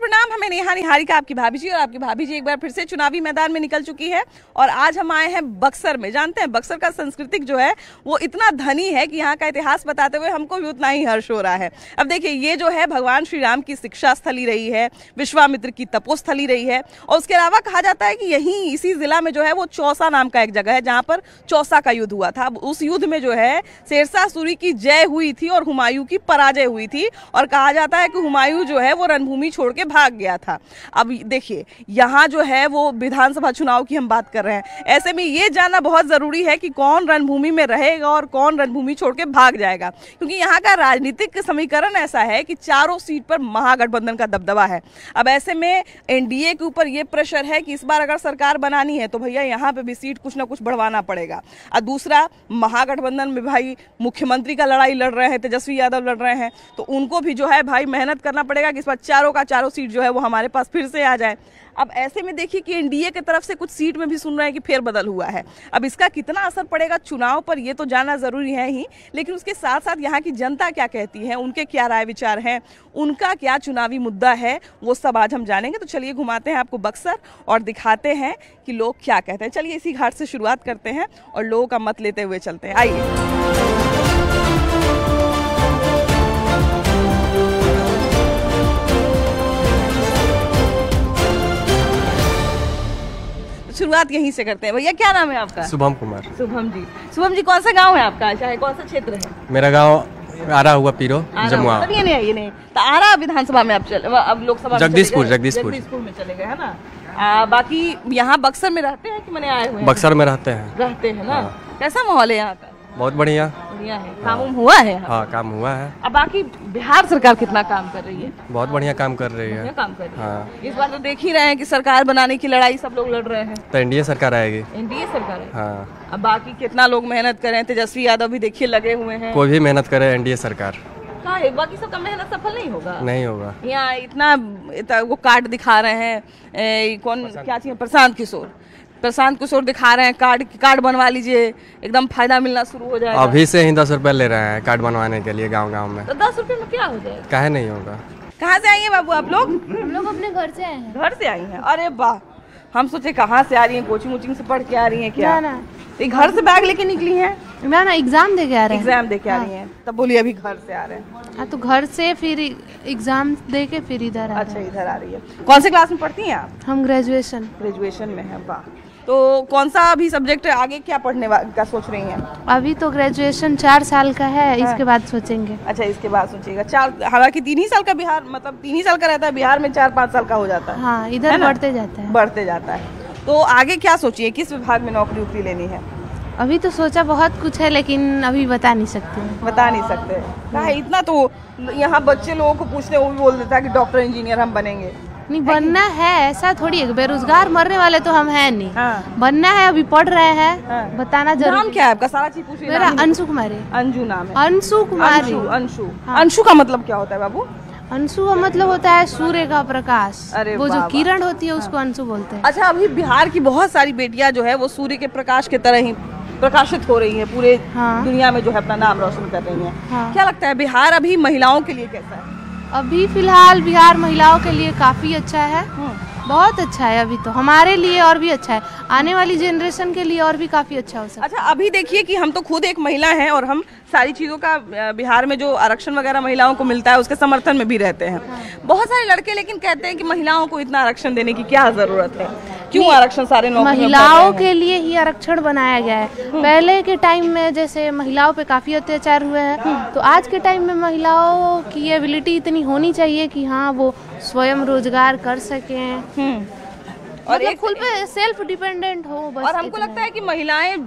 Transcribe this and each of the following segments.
प्रणाम। हमें नेहा निहारिका आपकी भाभी जी, और आपकी भाभी जी एक बार फिर से चुनावी मैदान में निकल चुकी है और आज हम आए हैं बक्सर में। जानते हैं बक्सर का सांस्कृतिक जो है वो इतना धनी है कि यहाँ का इतिहास बताते हुए हमको भी उतना ही हर्ष हो रहा है। अब देखिए, ये जो है भगवान श्री राम की शिक्षा स्थली रही है, विश्वामित्र की तपोस्थली रही है, और उसके अलावा कहा जाता है कि यहीं इसी जिला में जो है वो चौसा नाम का एक जगह है जहाँ पर चौसा का युद्ध हुआ था। उस युद्ध में जो है शेरशाह सूरी की जय हुई थी और हुमायूं की पराजय हुई थी, और कहा जाता है कि हुमायूं जो है वो रणभूमि छोड़ के भाग गया था। अब देखिए, यहाँ जो है वो विधानसभा चुनाव की हम बात कर रहे हैं, ऐसे में ये जानना बहुत जरूरी है कि कौन रणभूमि में रहेगा और कौन रणभूमि छोड़ के भाग जाएगा, क्योंकि यहाँ का राजनीतिक समीकरण ऐसा है कि चारों सीट पर महागठबंधन का दबदबा है। अब ऐसे में एनडीए के ऊपर ये प्रेशर है कि इस बार अगर सरकार बनानी है तो भैया यहाँ पे भी सीट कुछ ना कुछ बढ़वाना पड़ेगा। और दूसरा, महागठबंधन में भाई मुख्यमंत्री का लड़ाई लड़ रहे हैं, तेजस्वी यादव लड़ रहे हैं, तो उनको भी जो है भाई मेहनत करना पड़ेगा कि इस बार चारों का चारों सीट जो है वो हमारे पास फिर से आ जाए। अब ऐसे में देखिए कि एनडीए की तरफ से कुछ सीट में भी सुन रहे हैं कि फेरबदल हुआ है। अब इसका कितना असर पड़ेगा चुनाव पर ये तो जानना जरूरी है ही, लेकिन उसके साथ साथ यहाँ की जनता क्या कहती है, उनके क्या राय विचार हैं, उनका क्या चुनावी मुद्दा है, वो सब आज हम जानेंगे। तो चलिए घुमाते हैं आपको बक्सर और दिखाते हैं कि लोग क्या कहते हैं। चलिए इसी घाट से शुरुआत करते हैं और लोगों का मत लेते हुए चलते हैं। आइए। शुरुआत यहीं से करते हैं। भैया क्या नाम है आपका? शुभम कुमार। शुभम जी, शुभम जी कौन सा गांव है आपका, चाहे कौन सा क्षेत्र है? मेरा गांव आरा हुआ पीरो जमुआ। ये नहीं तो आरा विधानसभा में अब लोकसभा जगदीशपुर में चले गए है ना। बाकी यहाँ बक्सर में रहते हैं कि मैंने आए हुए? बक्सर में रहते हैं ना। कैसा माहौल है यहाँ का? बहुत बढ़िया है। काम हुआ है? हाँ, काम हुआ है। अब बाकी बिहार सरकार कितना काम कर रही है? बहुत बढ़िया काम कर रही है। काम कर रही है। हाँ। इस बार तो देख ही रहे हैं कि सरकार बनाने की लड़ाई सब लोग लड़ रहे हैं। तो एनडीए सरकार आएगी। एनडीए सरकार है। हाँ। अब बाकी कितना लोग मेहनत करें, तेजस्वी यादव भी देखिए लगे हुए हैं। कोई भी मेहनत करे एनडीए सरकार। बाकी सबका मेहनत सफल नहीं होगा। नहीं होगा। यहाँ इतना वो कार्ड दिखा रहे हैं, कौन क्या चाहिए, प्रशांत किशोर दिखा रहे हैं कार्ड बनवा लीजिए, एकदम फायदा मिलना शुरू हो जाएगा। अभी से ही 10 रुपए ले रहे हैं कार्ड बनवाने के लिए गांव में। तो 10 रुपए में क्या हो जाएगा? काहे नहीं होगा। कहाँ से आई है बाबू आप लोग? हम लोग अपने घर से आए हैं। घर से आई हैं? अरे वाह, हम सोचे कहाँ से आ रही हैं, कोचिंग से पढ़ के आ रही हैं क्या? ना। तो घर से बैग लेके निकली हैं? ना, एग्जाम दे के आ रहे हैं। एग्जाम दे के आ रही हैं? तब बोलिए अभी घर से आ रहे हैं। हाँ, तो घर से फिर एग्जाम दे के फिर इधर आ। अच्छा, इधर आ रही है। कौन से क्लास में पढ़ती हैं आप? हम ग्रेजुएशन में है। वाह। तो कौन सा अभी सब्जेक्ट आगे क्या पढ़ने का सोच रही हैं? अभी तो ग्रेजुएशन 4 साल का है। हाँ। इसके बाद सोचेंगे। अच्छा, इसके बाद सोचिएगा। 4, हालांकि 3 ही साल का बिहार, मतलब 3 ही साल का रहता है, बिहार में 4-5 साल का हो जाता है। हाँ, इधर बढ़ते जाता है। तो आगे क्या सोचिए, किस विभाग में नौकरी लेनी है? अभी तो सोचा बहुत कुछ है, लेकिन अभी बता नहीं सकते। इतना तो यहाँ बच्चे लोगों को पूछते, वो भी बोल देता है कि डॉक्टर इंजीनियर हम बनेंगे। नहीं बनना है, ऐसा थोड़ी है। बेरोजगार मरने वाले तो हम हैं नहीं। हाँ। बनना है, अभी पढ़ रहे हैं। हाँ। बताना जरूर। नाम क्या है आपका? सारा चीज पूछ। मेरा अंशु कुमारी। अंजू नाम है? अंशु कुमारी। अंशु का मतलब क्या होता है बाबू? अंशु का मतलब होता है सूर्य का प्रकाश। वो जो किरण होती है उसको अंशु बोलते हैं। अच्छा, अभी बिहार की बहुत सारी बेटियां जो है वो सूर्य के प्रकाश की तरह ही प्रकाशित हो रही है, पूरे दुनिया में जो है अपना नाम रोशन कर रही है। क्या लगता है बिहार अभी महिलाओं के लिए कैसा है? अभी फिलहाल बिहार महिलाओं के लिए काफी अच्छा है, बहुत अच्छा है। अभी तो हमारे लिए और भी अच्छा है, आने वाली जनरेशन के लिए और भी काफी अच्छा हो सकता है। अच्छा, अभी देखिए कि हम तो खुद एक महिला हैं और हम सारी चीज़ों का बिहार में जो आरक्षण वगैरह महिलाओं को मिलता है उसके समर्थन में भी रहते हैं। बहुत सारे लड़के लेकिन कहते हैं कि महिलाओं को इतना आरक्षण देने की क्या जरूरत है, क्यों आरक्षण सारे महिलाओं के लिए ही आरक्षण बनाया गया है। पहले के टाइम में जैसे महिलाओं पे काफी अत्याचार हुए हैं, तो आज के टाइम में महिलाओं की एबिलिटी इतनी होनी चाहिए कि हाँ वो स्वयं रोजगार कर सकें और एक खुद पे सेल्फ डिपेंडेंट हो बस। और हमको लगता है कि महिलाएं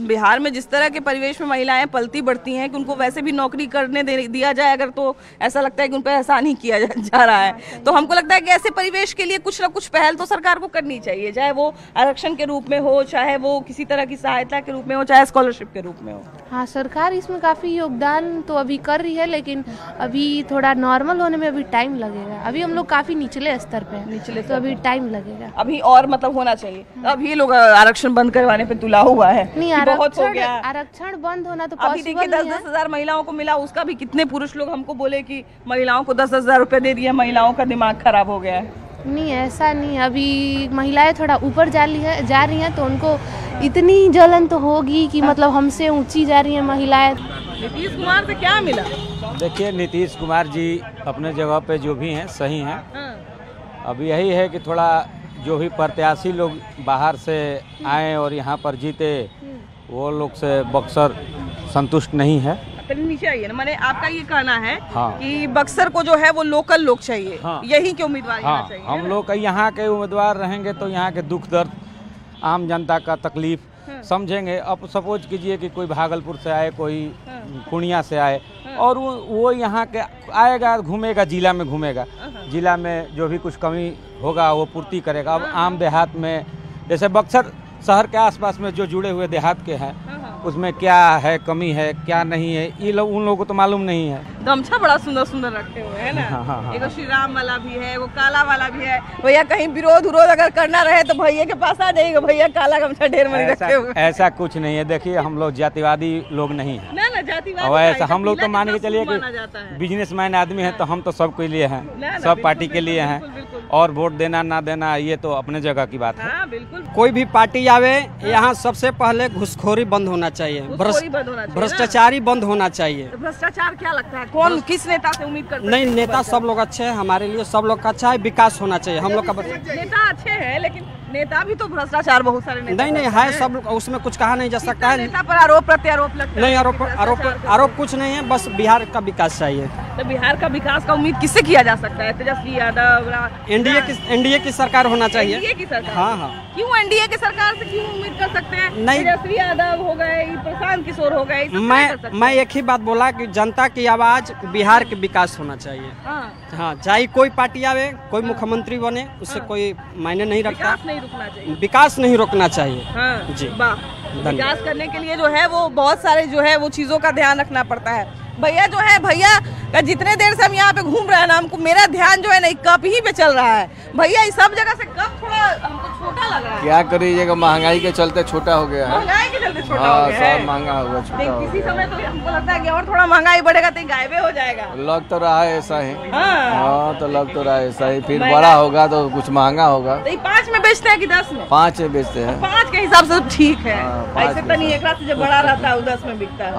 बिहार में जिस तरह के परिवेश में महिलाएं पलती बढ़ती हैं कि उनको वैसे भी नौकरी करने दिया जाए अगर, तो ऐसा लगता है कि उन पर एहसान ही किया जा रहा है। तो हमको लगता है कि ऐसे परिवेश के लिए कुछ ना कुछ पहल तो सरकार को करनी चाहिए, चाहे वो आरक्षण के रूप में हो, चाहे वो किसी तरह की सहायता के रूप में हो, चाहे स्कॉलरशिप के रूप में हो। हाँ, सरकार इसमें काफी योगदान तो अभी कर रही है, लेकिन अभी थोड़ा नॉर्मल होने में अभी टाइम लगेगा। अभी हम लोग काफी निचले स्तर पे, तो अभी टाइम लगेगा। अभी और मतलब होना चाहिए। अब ये लोग आरक्षण बंद करवाने पे तुला हुआ है नहीं, कि बहुत हो गया। आरक्षण बंद होना तो अभी देखिए 10-10 हजार महिलाओं को मिला, उसका भी कितने पुरुष लोग हमको बोले कि महिलाओं को 10-10 हजार रुपए दे दिए, महिलाओं का दिमाग खराब हो गया है। नहीं, ऐसा नहीं। अभी महिलाएं थोड़ा ऊपर जा रही हैं तो उनको इतनी जलन तो होगी कि मतलब हमसे ऊंची जा रही हैं महिलाएं। नीतीश कुमार से क्या मिला? देखिए, नीतीश कुमार जी अपने जगह पे जो भी हैं सही हैं। अब यही है कि थोड़ा जो भी प्रत्याशी लोग बाहर से आए और यहाँ पर जीते, वो लोग से बक्सर संतुष्ट नहीं है। नीचे आइए ना, मैंने आपका ये कहना है हाँ। कि बक्सर को जो है वो लोकल लोग चाहिए, हाँ। यही के उम्मीदवार हाँ, चाहिए। हम लोग का यहाँ के उम्मीदवार रहेंगे तो यहाँ के दुख दर्द, आम जनता का तकलीफ समझेंगे। अब सपोज कीजिए कि कोई भागलपुर से आए, कोई पूर्णिया से आए, और वो यहाँ के आएगा, घूमेगा, जिला में घूमेगा, जिला में जो भी कुछ कमी होगा वो पूर्ति करेगा। अब आम देहात में जैसे बक्सर शहर के आसपास में जो जुड़े हुए देहात के हैं, उसमें क्या है, कमी है, क्या नहीं है, ये लोग उन लोगों को तो मालूम नहीं है। गमछा बड़ा सुंदर सुंदर रखे हुए है ना। हाँ। एक श्री राम वाला भी है, वो काला वाला भी है। भैया कहीं विरोध अगर करना रहे तो भैया के पास आ जाइएगा, भैया काला गमछा ढेर मनी रखे हुए। ऐसा कुछ नहीं है। देखिए, हम लोग जातिवादी लोग नहीं है ना जातिवादी। और ऐसा हम लोग तो मान के चलिए कि बिजनेसमैन आदमी है तो हम तो सब के लिए हैं, सब पार्टी के लिए हैं, और वोट देना ना देना ये तो अपने जगह की बात है। बिल्कुल। कोई भी पार्टी आवे, यहाँ सबसे पहले घुसखोरी बंद होना चाहिए, भ्रष्टाचारी बंद होना चाहिए। भ्रष्टाचार क्या लगता है, कौन किस नेता से उम्मीद करते हैं? नहीं, नेता सब लोग अच्छे हैं, हमारे लिए सब लोग का अच्छा है, विकास होना चाहिए हम लोग का। नेता अच्छे हैं, लेकिन नेता भी तो भ्रष्टाचार बहुत सारे नेता नहीं है सब लोग, उसमें कुछ कहा नहीं जा सकता है। नेता पर आरोप प्रत्यारोप लगता है? नहीं, आरोप कुछ नहीं है, बस बिहार का विकास चाहिए। तो बिहार का विकास का उम्मीद किससे किया जा सकता है? तेजस्वी यादव, एनडीए की सरकार होना चाहिए। एनडीए की सरकार? हाँ। क्यों एनडीए की सरकार से क्यों उम्मीद कर सकते हैं? नहीं, तेजस्वी यादव हो गए, प्रशांत किशोर हो गए। मैं एक ही बात बोला कि जनता की आवाज, बिहार के विकास होना चाहिए। हाँ, चाहे कोई पार्टी आवे, कोई मुख्यमंत्री बने, उससे कोई मायने नहीं रखता। विकास नहीं रुकना चाहिए। विकास नहीं रोकना चाहिए। हाँ, जी। विकास करने के लिए जो है वो बहुत सारे जो है वो चीजों का ध्यान रखना पड़ता है। भैया जो है, भैया का जितने देर से हम यहाँ पे घूम रहे हैं ना, हमको मेरा ध्यान जो है ना कप ही पे चल रहा है। भैया इस सब जगह से कप थोड़ा हमको छोटा लग रहा है। क्या करिएगा, महंगाई के चलते छोटा हो गया है। महंगाई के चलते छोटा हो गया है। सब महंगा हो गया, छोटा हो गया। किसी समय तो हमको लगता है कि और थोड़ा महंगाई बढ़ेगा तो गायबे हो जाएगा। लग तो रहा है ऐसा ही। हाँ, तो लग तो रहा है ऐसा ही। फिर बड़ा होगा तो कुछ महंगा होगा। तो 5 में बेचते हैं कि 10 में? 5 में बेचते हैं। 5 के हिसाब से ठीक है। ऐसे तो नहीं, एक रात से जब बड़ा रहता है वो 10 में बिकता है।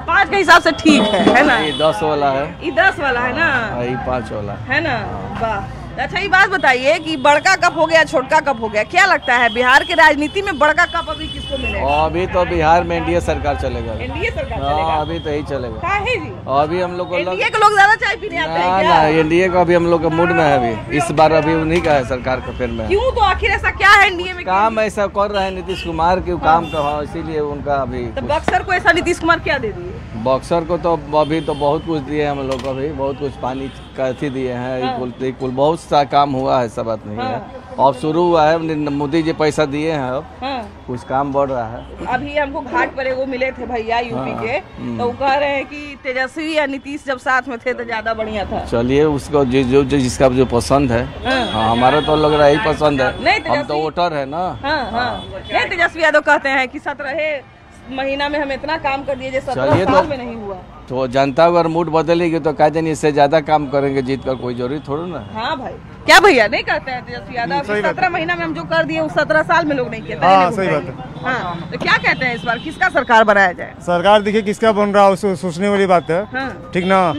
5 के हिसाब से ठीक है ना? 10 वाला है, ये 10 वाला है ना, ये 5 वाला है ना। वाह। अच्छा, ये बात बताइए कि बड़का कप हो गया, छोटका कप हो गया, क्या लगता है बिहार की राजनीति में बड़का कप अभी किसको मिलेगा? अभी तो बिहार में एनडीए सरकार चलेगा। एनडीए सरकार चलेगा? अभी तो यही चलेगा। क्या है जी? अभी हम लोग को एनडीए के लोग ज्यादा चाय पीने आते हैं क्या? एनडीए का अभी हम लोग का मूड में है। अभी इस बार अभी उन्हीं का है, सरकार का फिर में। क्यों? तो आखिर ऐसा क्या है एनडीए में? काम ऐसा कर रहे हैं नीतीश कुमार के काम का, इसीलिए उनका अभी। तो बक्सर को ऐसा नीतीश कुमार क्या दे दिए? बक्सर को तो अभी तो बहुत कुछ दिए हम लोग को, अभी बहुत कुछ पानी का अथी दिए हैं, कुल बहुत सा काम हुआ है, सब बात नहीं है। अब शुरू हुआ है, मोदी जी पैसा दिए हैं, अब कुछ काम बढ़ रहा है। अभी हमको घाट पर एगो मिले थे भैया यूपी के, तो वो कह रहे हैं कि तेजस्वी या नीतीश जब साथ में थे तो ज्यादा बढ़िया था। चलिए, उसको जिसका जो पसंद है। हमारा तो लग रहा है यही पसंद है, हम तो वोटर है ना। नहीं, तेजस्वी यादव कहते हैं कि 17 महीना में हम इतना काम कर दिए जो 17 साल में नहीं हुआ। तो जनता अगर मूड बदलेगी तो कह देंगे इससे ज्यादा काम करेंगे, जीत कर कोई जरूरी थोड़ा ना। हाँ भाई, क्या भैया नहीं कहते हैं तेजस्वी यादव? 17 महीना में हम जो कर दिए वो 17 साल में लोग नहीं कहते। हाँ, सही बात है। हाँ, तो क्या कहते हैं इस बार किसका सरकार बनाया जाए? सरकार देखिए किसका बन रहा है, सोचने वाली बात है। ठीक ना,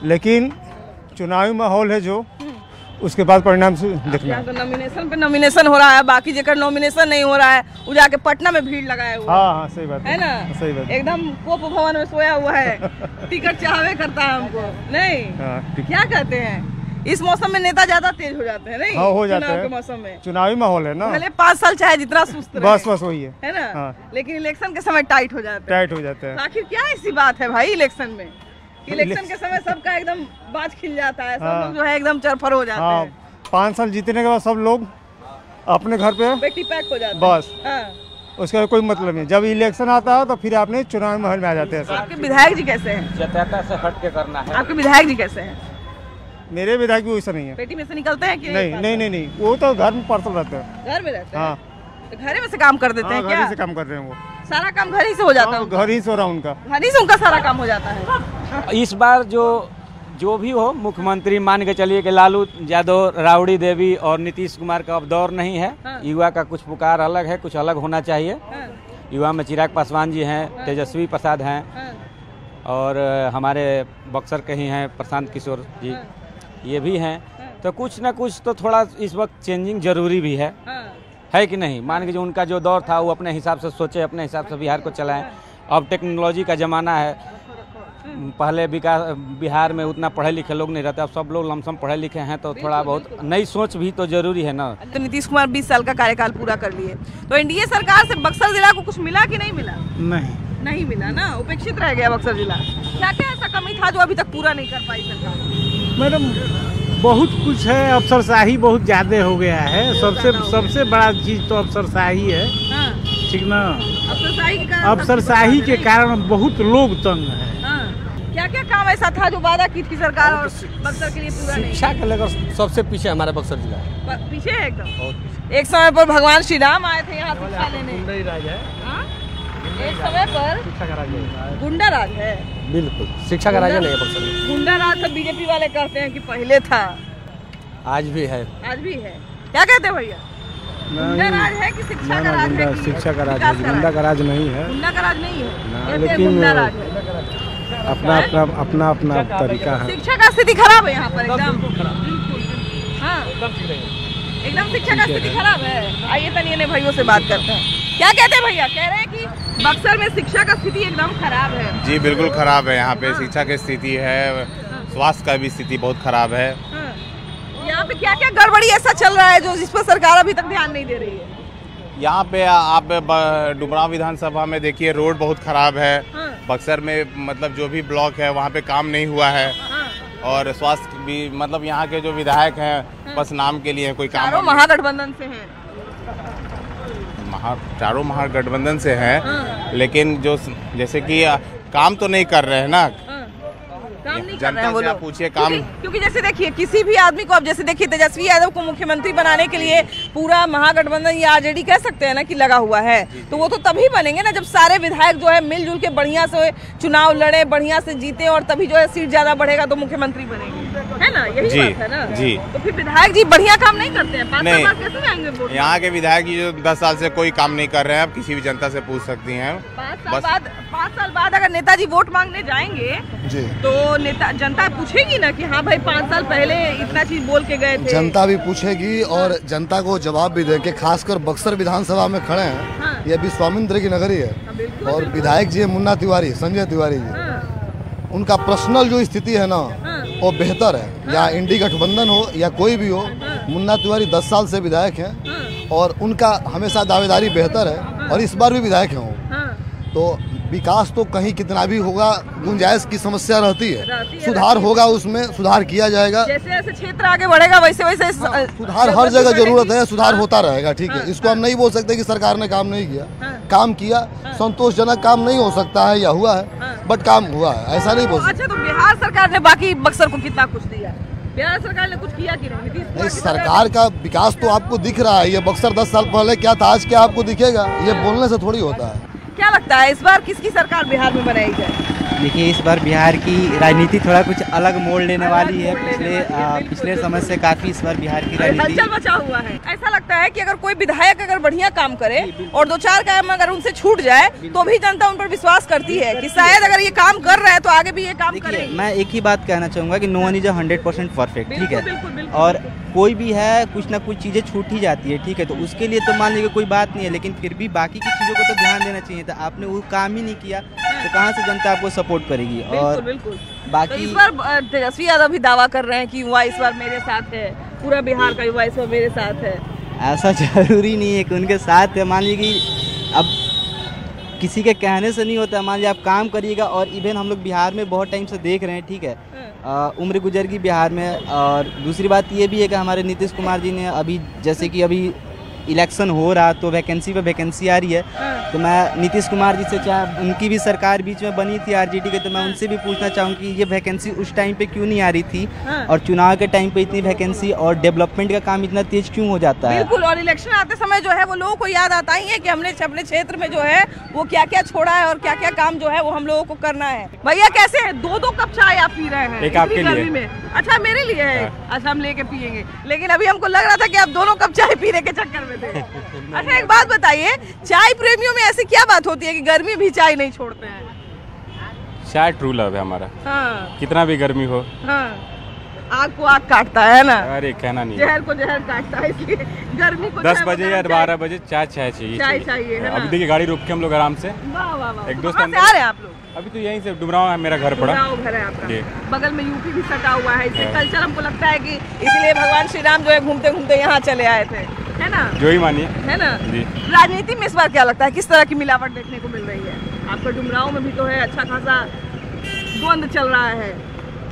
लेकिन चुनावी माहौल है जो, उसके बाद परिणाम से देखना है। तो नॉमिनेशन पे नॉमिनेशन हो रहा है, बाकी जगह नॉमिनेशन नहीं हो रहा है, वो जाके पटना में भीड़ लगाया हुआ है। हाँ, सही बात है ना, सही बात। एकदम कोप भवन में सोया हुआ है, टिकट चाहवे करता है हमको नहीं। क्या कहते हैं, इस मौसम में नेता ज्यादा तेज हो जाते हैं? नहीं, हो जाते हैं के मौसम में। चुनावी माहौल है ना, पहले 5 साल चाहे जितना सुस्त रहे, बस वही है ना। लेकिन इलेक्शन के समय टाइट हो जाते हैं। आखिर क्या ऐसी बात है भाई इलेक्शन में? इलेक्शन के समय सबका एकदम बाज खिल जाता है, सब लोग जो है एकदम चरफर हो जाते हैं। 5 साल जीतने के बाद सब लोग अपने घर पे बेटी पैक हो जाते हैं बस। उसका कोई मतलब नहीं। जब इलेक्शन आता है तो फिर आपने चुनावी महल में आ जाते हैं। आपके विधायक जी कैसे हैं? जनता से हट के करना है। आपके विधायक जी कैसे हैं? मेरे विधायक भी वैसा नहीं है। पेटी में से निकलते हैं कि नहीं, वो तो घर में पार्सल रहता है। घर में रहते हैं? हाँ, तो घर में से काम कर देते हैं क्या? घर ही से काम कर रहे हैं वो। सारा काम घर ही से हो जाता है? घर ही से हो रहा उनका। घर ही से उनका सारा काम हो जाता है। इस बार जो भी हो मुख्यमंत्री मान के चलिए कि लालू यादव, राबड़ी देवी और नीतीश कुमार का अब दौर नहीं है। युवा का कुछ पुकार अलग है, कुछ अलग होना चाहिए। युवा में चिराग पासवान जी हैं, तेजस्वी प्रसाद हैं, और हमारे बक्सर के ही हैं प्रशांत किशोर जी, ये भी हैं। तो कुछ ना कुछ तो थोड़ा इस वक्त चेंजिंग जरूरी भी है कि नहीं? मान के जो उनका जो दौर था वो अपने हिसाब से सोचे, अपने हिसाब से बिहार को चलाएं। अब टेक्नोलॉजी का ज़माना है। पहले बिहार में उतना पढ़े लिखे लोग नहीं रहते, अब सब लोग लमसम पढ़े लिखे हैं, तो थोड़ा बहुत नई सोच भी तो जरूरी है ना। तो नीतीश कुमार 20 साल का कार्यकाल पूरा कर लिए, तो एनडीए सरकार से बक्सर जिला को कुछ मिला कि नहीं मिला? नहीं मिला ना, उपेक्षित रह गया बक्सर जिला। क्या क्या ऐसा कमी था जो अभी तक पूरा नहीं कर पाई सरकार? मैडम बहुत कुछ है, अफसरशाही बहुत ज्यादा हो गया है। सबसे बड़ा चीज तो अफसरशाही है। ठीक ना? अफसरशाही के कारण बहुत लोग तंग है। क्या क्या काम ऐसा था जो वादा की थी सरकार और बक्सर के लिए पूरा नहीं? शिक्षा को लेकर सबसे पीछे हमारा बक्सर जिला पीछे है एकदम। एक समय पर भगवान श्री राम आए थे यहाँ शिक्षा लेने। एक समय पर गुंडा राज है। बिल्कुल, शिक्षा का राजा नहीं है बक्सर में। गुंडा राज सब बीजेपी वाले कहते हैं कि पहले था, आज भी है। आज भी है। क्या कहते हैं भैया? गुंडा राज है कि शिक्षा का राज है? शिक्षा का राज है, गुंडा का राज नहीं है। गुंडा का राज नहीं है, लेकिन गुंडा राज है। अपना तरीका है। शिक्षा का स्थिति खराब है यहाँ पर एकदम। हाँ, एकदम शिक्षा का स्थिति खराब है। आइए तनिए भाइयों से बात करते हैं। क्या कहते हैं भैया? कह रहे हैं कि बक्सर में शिक्षा का स्थिति एकदम खराब है। जी बिल्कुल खराब है। यहाँ पे शिक्षा की स्थिति है, स्वास्थ्य का भी स्थिति बहुत खराब है। यहाँ पे क्या क्या गड़बड़ी ऐसा चल रहा है जो जिस पर सरकार अभी तक ध्यान नहीं दे रही है? यहाँ पे आप डुमरांव विधानसभा में देखिए, रोड बहुत खराब है। बक्सर में मतलब जो भी ब्लॉक है वहाँ पे काम नहीं हुआ है। और स्वास्थ्य भी मतलब यहाँ के जो विधायक हैं बस नाम के लिए कोई काम। चारों महागठबंधन से हैं। चारों महागठबंधन से हैं, लेकिन जो जैसे कि काम तो नहीं कर रहे हैं ना। काम नहीं कर रहे हैं वो लोग। पूछिए काम, क्योंकि जैसे देखिए किसी भी आदमी को, अब जैसे देखिए तेजस्वी यादव को मुख्यमंत्री बनाने के लिए पूरा महागठबंधन या आरजेडी कह सकते हैं ना कि लगा हुआ है, तो वो तो तभी बनेंगे ना जब सारे विधायक जो है मिलजुल के बढ़िया से चुनाव लड़े, बढ़िया से जीते, और तभी जो है सीट ज्यादा बढ़ेगा तो मुख्यमंत्री बनेंगे, है ना? यही बात है ना जी। तो फिर विधायक जी बढ़िया काम नहीं करते हैं, 5 साल बाद कैसे जाएंगे वोट? यहाँ के विधायक जी जो 10 साल से कोई काम नहीं कर रहे हैं, आप किसी भी जनता से पूछ सकती हैं। 5 साल बाद अगर नेताजी वोट मांगने जाएंगे तो जनता पूछेगी ना कि हाँ भाई 5 साल पहले इतना चीज बोल के गए थे। जनता भी पूछेगी और जनता को जवाब भी देंगे। खासकर बक्सर विधानसभा में खड़े हैं। हाँ। ये भी स्वामिंद्र की नगरी है। हाँ, और विधायक जी मुन्ना तिवारी, संजय तिवारी जी। हाँ। उनका पर्सनल जो स्थिति है ना, हाँ, वो बेहतर है। हाँ। या इंडी गठबंधन हो या कोई भी हो, हाँ, मुन्ना तिवारी 10 साल से विधायक हैं। हाँ। और उनका हमेशा दावेदारी बेहतर है। हाँ। और इस बार भी विधायक हैं वो। हाँ। तो विकास तो कहीं कितना भी होगा, गुंजाइश की समस्या रहती है। सुधार होगा, उसमें सुधार किया जाएगा। जैसे जैसे क्षेत्र आगे बढ़ेगा वैसे वैसे सुधार हर जगह जरूरत है, सुधार होता रहेगा। ठीक है, इसको हम नहीं बोल सकते कि सरकार ने काम नहीं किया। काम किया, संतोषजनक काम नहीं हो सकता है या हुआ है, बट काम हुआ है, ऐसा नहीं बोल सकते। अच्छा, तो बिहार सरकार ने बाकी बक्सर को कितना कुछ दिया? बिहार सरकार ने कुछ किया कि नहीं? सरकार का विकास तो आपको दिख रहा है। ये बक्सर 10 साल पहले क्या था, आज क्या आपको दिखेगा? ये बोलने से थोड़ी होता है। क्या लगता है इस बार किसकी सरकार बिहार में बनाई जाए? देखिए, इस बार बिहार की राजनीति थोड़ा कुछ अलग मोड़ लेने वाली है। पिछले समय से काफी इस बार बिहार की राजनीति हलचल मचा हुआ है। ऐसा लगता है कि अगर कोई विधायक अगर बढ़िया काम करे और 2-4 काम अगर उनसे छूट जाए तो भी जनता उन पर विश्वास करती है कि शायद अगर ये काम कर रहे हैं तो आगे भी ये काम करेंगे। मैं एक ही बात कहना चाहूंगा कि नो वन इज 100% परफेक्ट। ठीक है, और कोई भी है कुछ ना कुछ चीजें छूट ही जाती है। ठीक है, तो उसके लिए तो मान लीजिए कोई बात नहीं है, लेकिन फिर भी बाकी की चीजों को तो ध्यान देना चाहिए था। आपने वो काम ही नहीं किया तो कहाँ से जनता आपको सपोर्ट करेगी? और बाकी तो इस बार तेजस्वी यादव भी दावा कर रहे हैं कि युवा इस बार मेरे साथ है, पूरा बिहार का युवा इस बार मेरे साथ है। ऐसा जरूरी नहीं है कि उनके साथ है। मान लीजिए कि अब किसी के कहने से नहीं होता। मान लीजिए आप काम करिएगा, और इवन हम लोग बिहार में बहुत टाइम से देख रहे हैं। ठीक है, उम्र गुजर गई बिहार में। और दूसरी बात ये भी है कि हमारे नीतीश कुमार जी ने अभी जैसे कि अभी इलेक्शन हो रहा तो वैकेंसी पे वैकेंसी आ रही है, तो मैं नीतीश कुमार जी से चाहे उनकी भी सरकार बीच में बनी थी आरजेडी के, तो मैं उनसे भी पूछना चाहूँ कि ये वैकेंसी उस टाइम पे क्यों नहीं आ रही थी और चुनाव के टाइम पे इतनी वैकेंसी और डेवलपमेंट का काम इतना तेज क्यों हो जाता है। बिल्कुल, और इलेक्शन आते समय जो है वो लोगों को याद आता ही है कि हमने अपने क्षेत्र में जो है वो क्या क्या छोड़ा है और क्या क्या काम जो है वो हम लोगों को करना है। भैया कैसे है, 2-2 कप चाय आप पी रहे हैं? एक आपके लिए में। अच्छा मेरे लिए है, अच्छा हम लेके पियेंगे, लेकिन अभी हमको लग रहा था कि आप 2 कप चाय पीने के चक्कर में थे। अच्छा एक बात बताइए, चाय प्रेमियों में ऐसी क्या बात होती है कि गर्मी भी चाय नहीं छोड़ते हैं? चाय ट्रू लव है हमारा। हाँ। कितना भी गर्मी हो, हाँ। आग को आग काटता है ना, अरे कहना नहीं, जहर को जहर काटता है, इसलिए गर्मी को 10 बजे या 12 बजे चाय चाहिए। चाय चाहिए है ना? अभी देखिए गाड़ी रोक के हम लोग आराम से, वाह वाह वाह। एक दोस्त कहाँ से आ रहे हैं आप लोग? अभी तो यहीं से डुमराव है, मेरा घर पड़ा। घर है आपका, बगल में यूपी भी सटा हुआ है, इससे कल्चर हमको लगता है कि इसलिए भगवान श्री राम जो है घूमते घूमते यहाँ चले आए थे, है ना? जो ही मानिए, है ना? राजनीति में इस बार क्या लगता है, किस तरह की मिलावट देखने को मिल रही है? आपका डुमराव में भी तो है, अच्छा खासा द्वंद चल रहा है।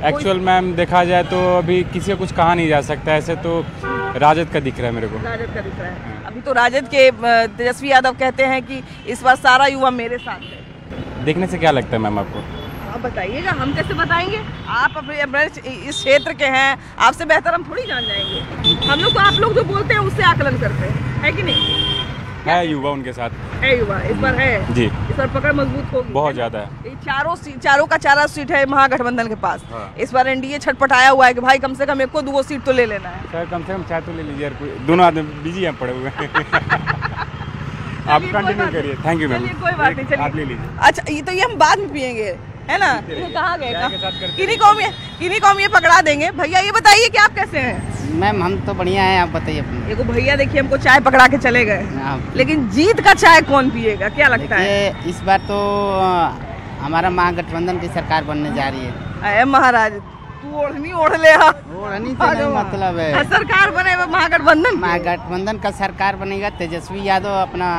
एक्चुअल मैम देखा जाए तो अभी किसी को कुछ कहा नहीं जा सकता, ऐसे तो राजद का दिख रहा है मेरे को। राजद का दिख रहा है। अभी तो राजद के तेजस्वी यादव कहते हैं कि इस बार सारा युवा मेरे साथ है। देखने से क्या लगता है मैम आपको? आप बताइएगा, हम कैसे बताएंगे? आप अपने इस क्षेत्र के हैं, आपसे बेहतर हम थोड़ी जान जाएंगे। हम लोग तो आप लोग जो बोलते हैं उससे आकलन करते हैं, है कि नहीं? है युवा उनके साथ, है युवा इस बार है जी, इस बार पकड़ मजबूत होगी बहुत ज्यादा है। चारों का 4 सीट है महागठबंधन के पास। हाँ। इस बार एनडीए छटपटाया हुआ है कि भाई कम से कम 1-2 सीट तो ले लेना है। सर कम से कम 4 तो ले लीजिए, दोनों आदमी बिजी हैं पड़े हुए हैं। आप कंटिन्यू करिए, थैंक यू मैम। कोई बात नहीं, चलिए आप ले लीजिए। अच्छा ये हम बाद में पियेंगे, है ना? कहाँ गए? किन्हीं को हम ये पकड़ा देंगे। भैया ये बताइए कि आप कैसे हैं? मैम हम तो बढ़िया हैं, आप बताइए अपनी। एगो भैया देखिए हमको चाय पकड़ा के चले गए, लेकिन जीत का चाय कौन पिएगा, क्या लगता है? इस बार तो हमारा महागठबंधन की सरकार बनने जा रही है। अरे महाराज तू ओढ़नी ओढ़ ले, ओढ़नी से नहीं मतलब है, सरकार बने महागठबंधन का सरकार बनेगा। तेजस्वी यादव अपना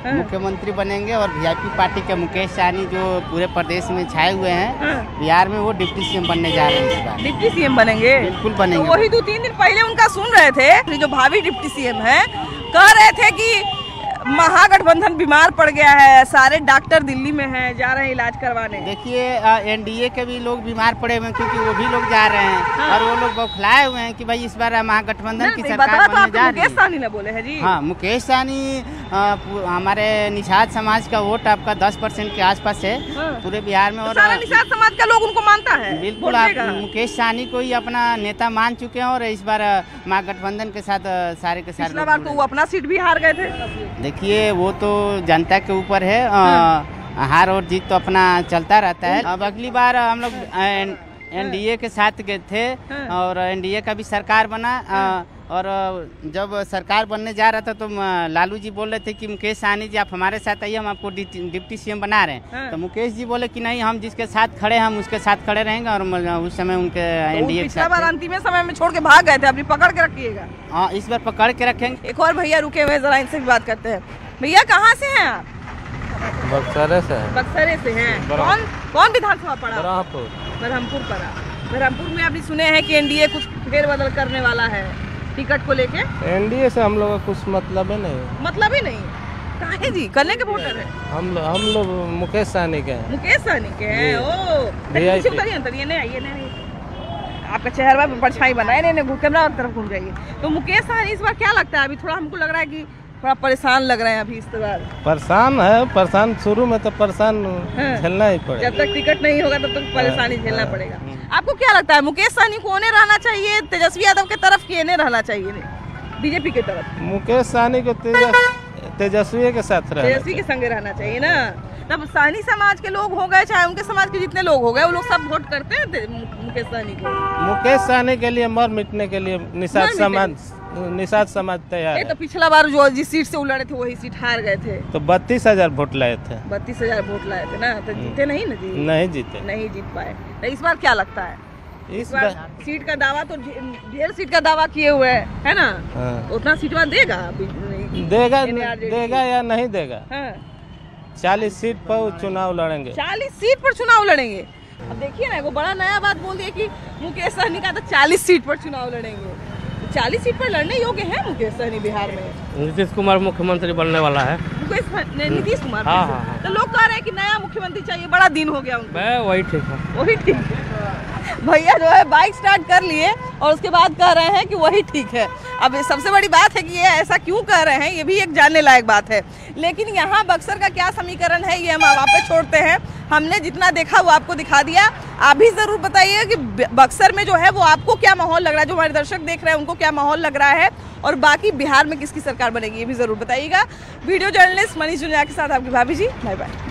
मुख्यमंत्री बनेंगे और वीआईपी पार्टी के मुकेश सहनी जो पूरे प्रदेश में छाए हुए हैं, बिहार में वो डिप्टी सीएम बनने जा रहे हैं। इस बार डिप्टी सीएम बनेंगे, बिल्कुल बनेंगे। तो वही 2-3 दिन पहले उनका सुन रहे थे, जो भावी डिप्टी सीएम है, कह रहे थे कि महागठबंधन बीमार पड़ गया है, सारे डॉक्टर दिल्ली में हैं, जा रहे हैं इलाज करवाने। देखिए एनडीए के भी लोग बीमार पड़े हुए हैं, क्योंकि वो भी लोग जा रहे हैं। हाँ। और वो लोग बौखलाए हुए हैं कि भाई इस बार महागठबंधन की सरकार बनने जा रही है। मुकेश सहनी ने बोले हैं जी। हाँ, मुकेश सहनी हमारे निषाद समाज का वोट आपका 10% के आसपास है। हाँ। पूरे बिहार में, और सारा निषाद समाज का लोग उनको मानता है। बिल्कुल, आप मुकेश सहनी को ही अपना नेता मान चुके हैं, और इस बार महागठबंधन के साथ सारे के सारे। पिछला बार तो वो अपना सीट भी हार गए थे। देखिए वो तो जनता के ऊपर है, हार और जीत तो अपना चलता रहता है। अब अगली बार हम लोग एनडीए के साथ गए थे, और एनडीए का भी सरकार बना, और जब सरकार बनने जा रहा था तो लालू जी बोल रहे थे कि मुकेश सहनी जी आप हमारे साथ आइए, हम आपको डिप्टी सीएम बना रहे हैं। तो मुकेश जी बोले कि नहीं, हम जिसके साथ खड़े हैं हम उसके साथ खड़े रहेंगे, और उस समय उनके एनडीए के साथ अंतिम समय में छोड़ के भाग गए थे। अभी पकड़ के रखिएगा। हाँ, इस बार पकड़ के रखेंगे। एक और भैया रुके हुए, जरा इनसे भी बात करते हैं। भैया कहाँ से हैं आप? बक्सरे से है। बक्सरे से हैं। कौन विधानसभा पड़ा? बरहमपुर पड़ा। बरहमपुर में अभी सुने हैं कि एनडीए कुछ फेरबदल करने वाला है टिकट को लेके। एनडीए से हम लोग का कुछ मतलब ही नहीं। मतलब ही नहीं? काहे जी, करने के वोटर है? हम लोग मुकेश सहनी के हैं। मुकेश सहनी के हैं। ओ तरिए नहीं आइए, नहीं आपका चेहरा में परछाई बना है, नहीं कैमरा तरफ घूम जाइए। तो मुकेश सहनी इस बार क्या लगता है? अभी थोड़ा हमको लग रहा है कि थोड़ा परेशान लग रहे हैं अभी इस बार। परेशान है, परेशान शुरू में तो परेशान झेलना ही पड़ेगा। जब तक टिकट नहीं होगा तब तक परेशानी झेलना पड़ेगा। आपको क्या लगता है, मुकेश सहनी को ने रहना चाहिए, तेजस्वी यादव के तरफ की ने रहना चाहिए, बीजेपी के तरफ? मुकेश सहनी को तेजस्वी के साथ तेजस्वी के संगे रहना चाहिए ना। तब सहनी समाज के लोग हो गए, चाहे उनके समाज के जितने लोग हो गए, वो लोग सब वोट करते हैं मुकेश सहनी को। मुकेश सहनी के लिए मर मिटने के लिए निषाद समाज तैयार है। तो पिछला बार जो जिस सीट से लड़े थे वही सीट हार गए थे, तो 32,000 वोट लाए थे। 32,000 वोट लाए थे ना, तो जीते नहीं ना जी? नहीं जीते, नहीं जीत पाए। तो इस बार क्या लगता है? इस बार सीट का दावा तो ढेर सीट का दावा किए हुए है ना। हाँ। उतना सीट देगा या नहीं देगा? हाँ। 40 सीट पर चुनाव लड़ेंगे। 40 सीट पर चुनाव लड़ेंगे। अब देखिए ना, वो बड़ा नया बात बोल दिया कि मुकेश सहनी का तो 40 सीट पर चुनाव लड़ेंगे। 40 सीट पर लड़ने योग्य है मुकेश सहनी बिहार में? नीतीश कुमार मुख्यमंत्री बनने वाला है। नीतीश कुमार? हाँ। तो लोग कह रहे हैं कि नया मुख्यमंत्री चाहिए, बड़ा दिन हो गया उनको। वही ठीक है, वही ठीक है। भैया जो है बाइक स्टार्ट कर लिए और उसके बाद कह रहे हैं कि वही ठीक है। अब सबसे बड़ी बात है कि ये ऐसा क्यों कह रहे हैं, ये भी एक जानने लायक बात है। लेकिन यहाँ बक्सर का क्या समीकरण है ये हम आप पे छोड़ते हैं। हमने जितना देखा वो आपको दिखा दिया। आप भी जरूर बताइए कि बक्सर में जो है वो आपको क्या माहौल लग रहा है, जो हमारे दर्शक देख रहे हैं उनको क्या माहौल लग रहा है, और बाकी बिहार में किसकी सरकार बनेगी ये भी जरूर बताइएगा। वीडियो जर्नलिस्ट मनीष जुनिया के साथ आपकी भाभी जी, बाय बाय।